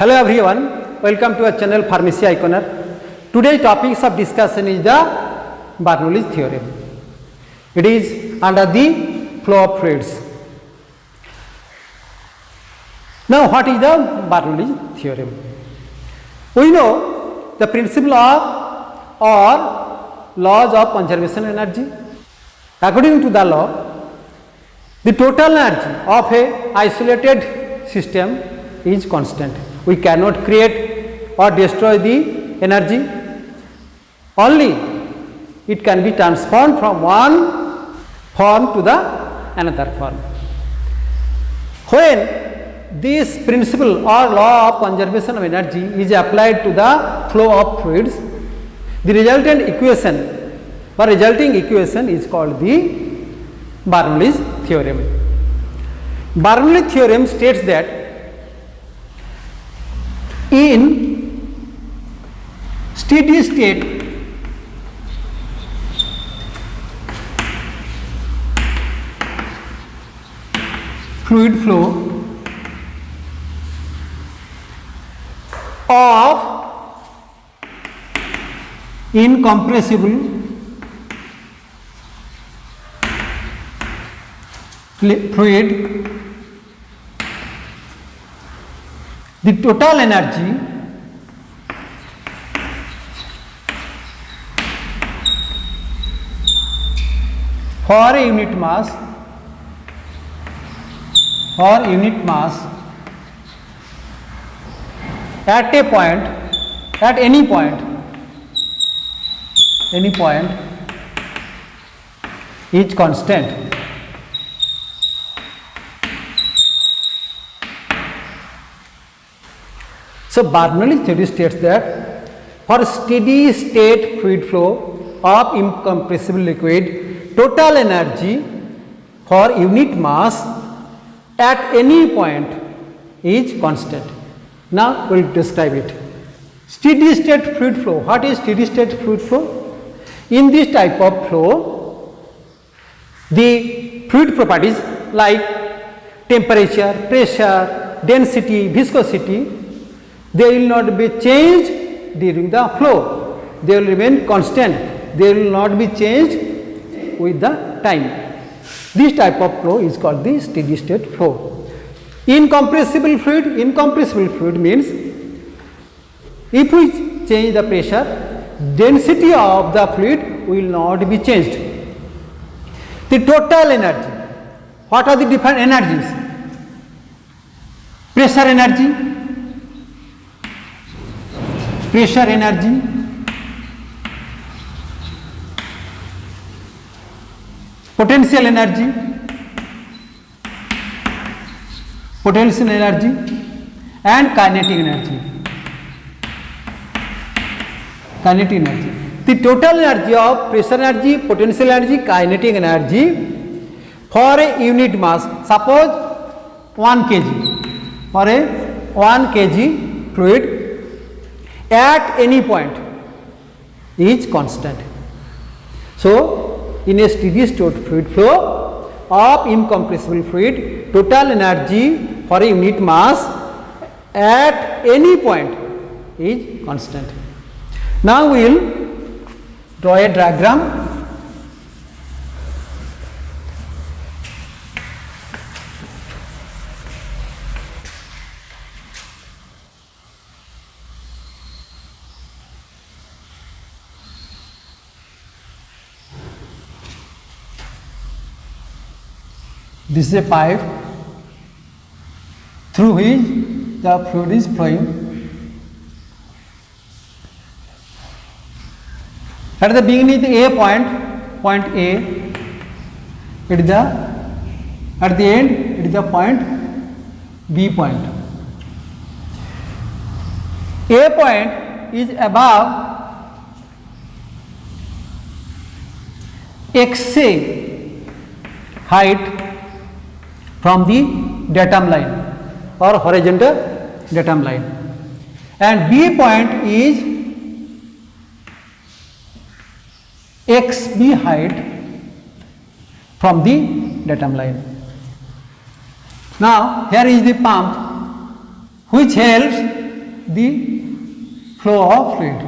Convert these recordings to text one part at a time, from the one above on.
Hello everyone, welcome to our channel Pharmacy Iconer. Today's topics of discussion is the Bernoulli's theorem. It is under the flow of fluids. Now what is the Bernoulli's theorem? We know the principle of or laws of conservation energy. According to the law, the total energy of a isolated system is constant. We cannot create or destroy the energy. Only it can be transformed from one form to the another form. When this principle or law of conservation of energy is applied to the flow of fluids, the resultant equation or resulting equation is called the Bernoulli's theorem. Bernoulli theorem states that in steady state fluid flow of incompressible fluid, the total energy for a unit mass at a point, at any point is constant. So Bernoulli theory states that for steady state fluid flow of incompressible liquid, total energy for unit mass at any point is constant. Now we will describe it. Steady state fluid flow. What is steady state fluid flow? In this type of flow, the fluid properties like temperature, pressure, density, viscosity, they will not be changed during the flow. They will remain constant. They will not be changed with the time. This type of flow is called the steady state flow. Incompressible fluid means if we change the pressure, density of the fluid will not be changed. The total energy. What are the different energies? Pressure energy, potential energy and kinetic energy. The total energy of pressure energy, potential energy, kinetic energy for a unit mass, suppose 1 kg, for a 1 kg fluid at any point is constant. So in a steady state fluid flow of incompressible fluid, total energy for a unit mass at any point is constant. Now we will draw a diagram. This is a pipe through which the fluid is flowing. At the beginning, the point A, it is the, at the end, it is the point B point. A point is above XA height from the datum line or horizontal datum line, and B point is XB height from the datum line. Now here is the pump which helps the flow of fluid.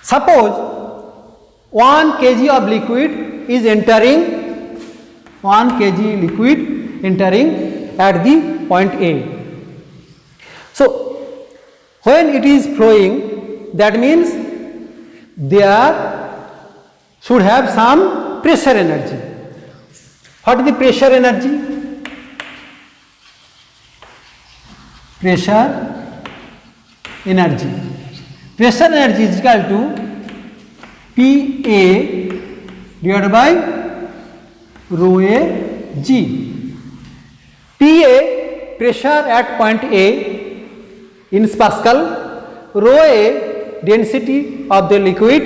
Suppose 1 kg of liquid is entering, 1 kg liquid entering at the point A. So, when it is flowing, that means there should have some pressure energy. What is the pressure energy? Pressure energy. Pressure energy is equal to PA divided by rho A G. PA pressure at point A in Pascal, rho A density of the liquid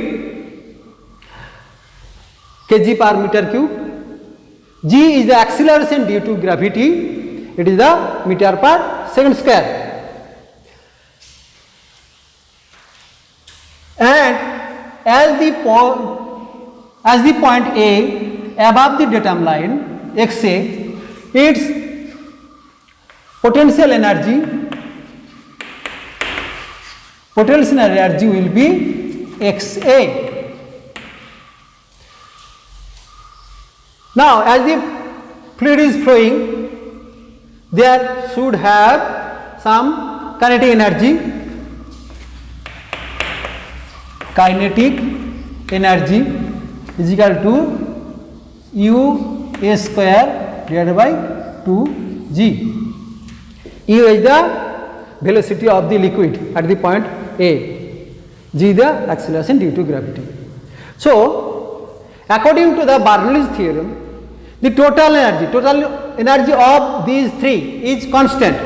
kg per meter cube, G is the acceleration due to gravity, it is the meter per second square. And as the point A above the datum line XA, its potential energy will be XA. Now, as the fluid is flowing, there should have some kinetic energy. Kinetic energy is equal to U A square divided by 2G. U is the velocity of the liquid at the point A. G is the acceleration due to gravity. So, according to the Bernoulli's theorem, the total energy of these three is constant.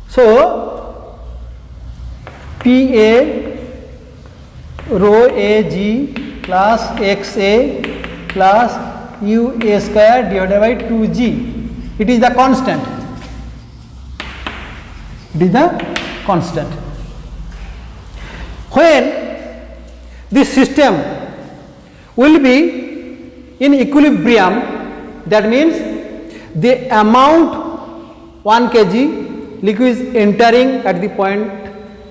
So, PA rho Ag plus XA plus UA square divided by 2G. It is the constant. It is the constant. When this system will be in equilibrium, that means the amount 1 kg liquid is entering at the point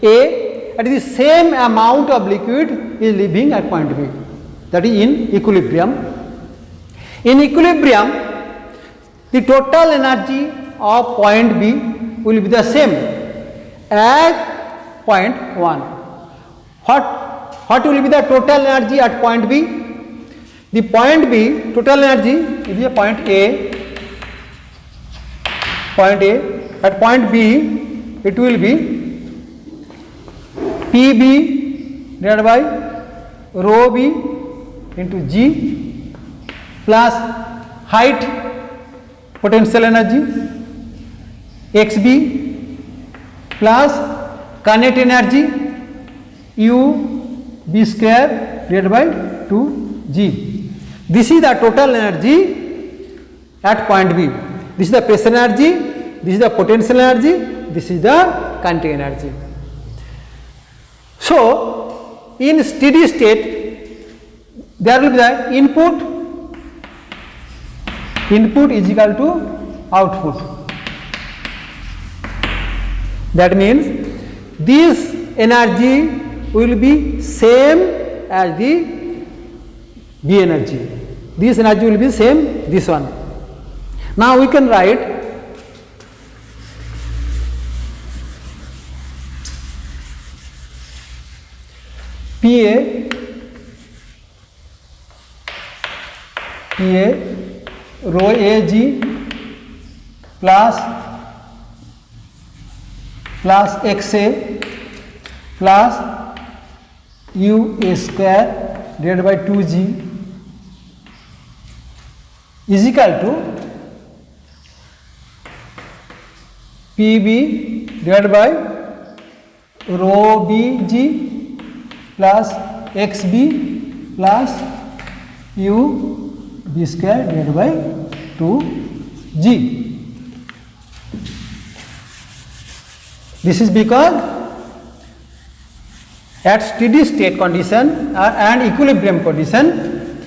A, and the same amount of liquid is leaving at point B, that is in equilibrium. In equilibrium, the total energy of point B will be the same as point 1. What will be the total energy at point B? The point B total energy is a point A. At point B, it will be PB divided by rho B into G plus height potential energy XB plus kinetic energy U B square divided by 2G. This is the total energy at point B. This is the pressure energy, this is the potential energy, this is the kinetic energy. So, in steady state, there will be the input is equal to output. That means this energy will be same as the B energy. This energy will be same this one. Now we can write PA rho Ag plus XA plus UA square divided by 2G is equal to PB divided by rho BG plus XB plus UB square divided by 2G. This is because at steady state condition and equilibrium condition,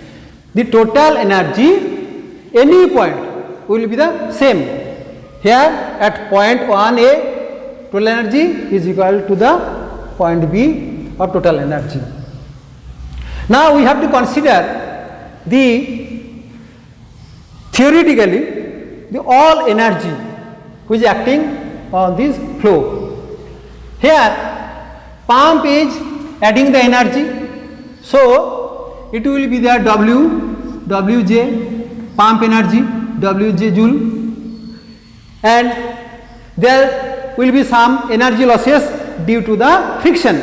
the total energy any point will be the same. Here at point 1A, total energy is equal to the point B of total energy. Now we have to consider the theoretically the all energy which is acting on this flow. Here pump is adding the energy, so it will be the Wj pump energy, Wj joule, and there will be some energy losses due to the friction.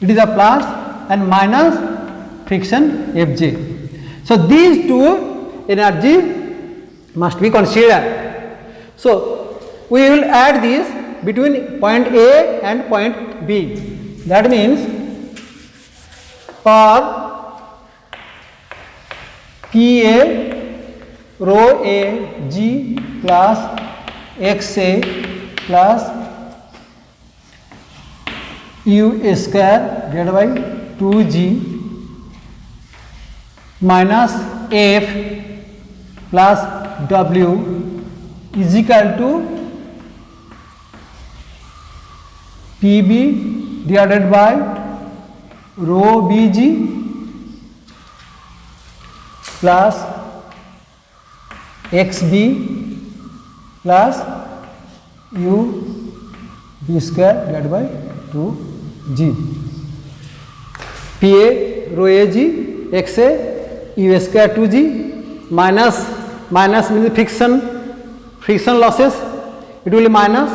It is a plus and minus friction Fj. So these two energy must be considered. So we will add this between point A and point B. That means for Pa rho A G plus XA plus U square divided by 2G minus F plus W is equal to PB divided by rho BG plus XB plus U B square divided by 2G. PA rho AG XA U square 2G minus means friction losses, it will be minus.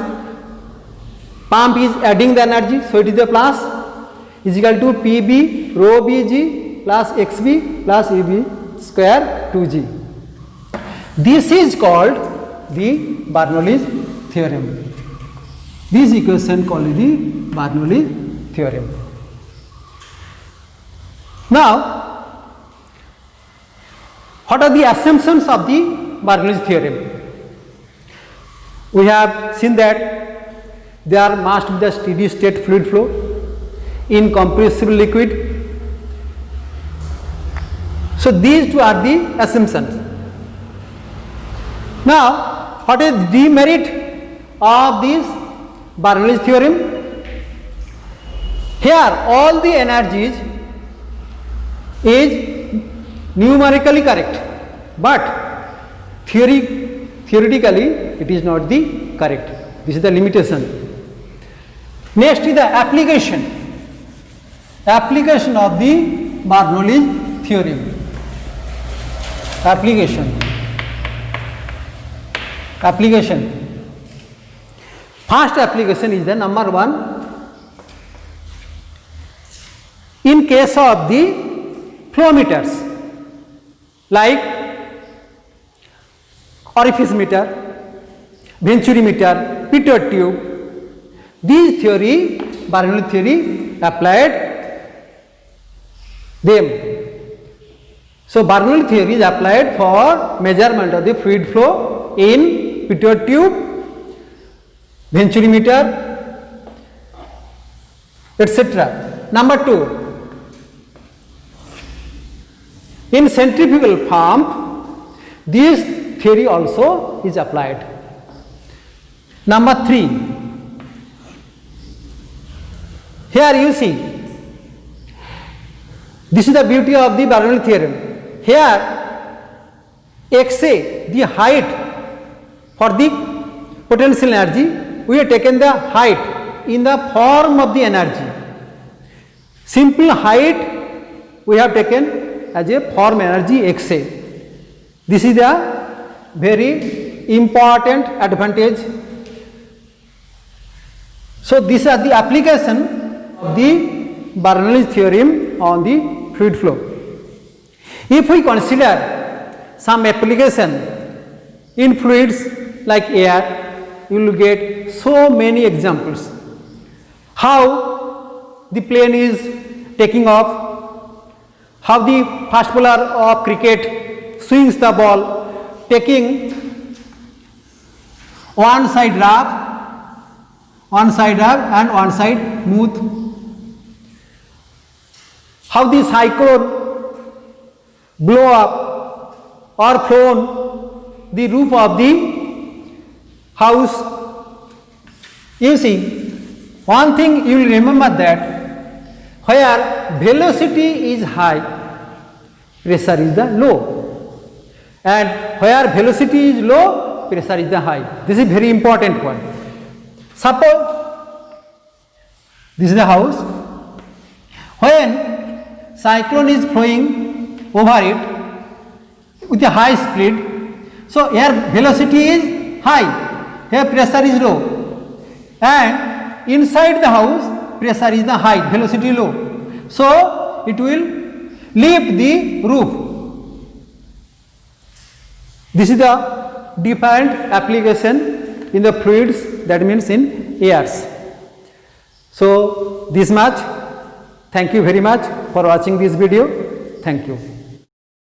Pump is adding the energy, so it is a plus, is equal to PB rho BG plus XB plus UB square 2G. This is called the Bernoulli's theorem. This equation called the Bernoulli theorem. Now, what are the assumptions of the Bernoulli's theorem? We have seen that there must be the steady state fluid flow, incompressible liquid. So these two are the assumptions. Now, what is the demerit of this Bernoulli's theorem? Here all the energies is numerically correct, but theoretically it is not the correct. This is the limitation. Next is the application of the Bernoulli's theorem. Application. First application is the number one. In case of the flow meters like orifice meter, Venturi meter, pitot tube, these theory, Bernoulli theory applied them. So Bernoulli theory is applied for measurement of the fluid flow in pitot tube, Venturi meter, etc. Number two, in centrifugal pump, this theory also is applied. Number three, here you see, this is the beauty of the Bernoulli theorem. Here XA, the height for the potential energy, we have taken the height in the form of the energy. Simple height we have taken as a form energy XA. This is a very important advantage. So these are the application of the Bernoulli's theorem on the fluid flow. If we consider some application in fluids like air, you will get so many examples. How the plane is taking off, how the fast bowler of cricket swings the ball, taking one side rough and one side smooth. How the cyclone blow up or flown the roof of the house. You see, one thing you will remember that where velocity is high, pressure is the low, and where velocity is low, pressure is the high. This is very important one. Suppose this is the house. When cyclone is flowing over it with a high speed, so here velocity is high, here pressure is low, and inside the house pressure is the high, velocity low. So it will lift the roof. This is the different application in the fluids, that means in airs. So this much. Thank you very much for watching this video. Thank you.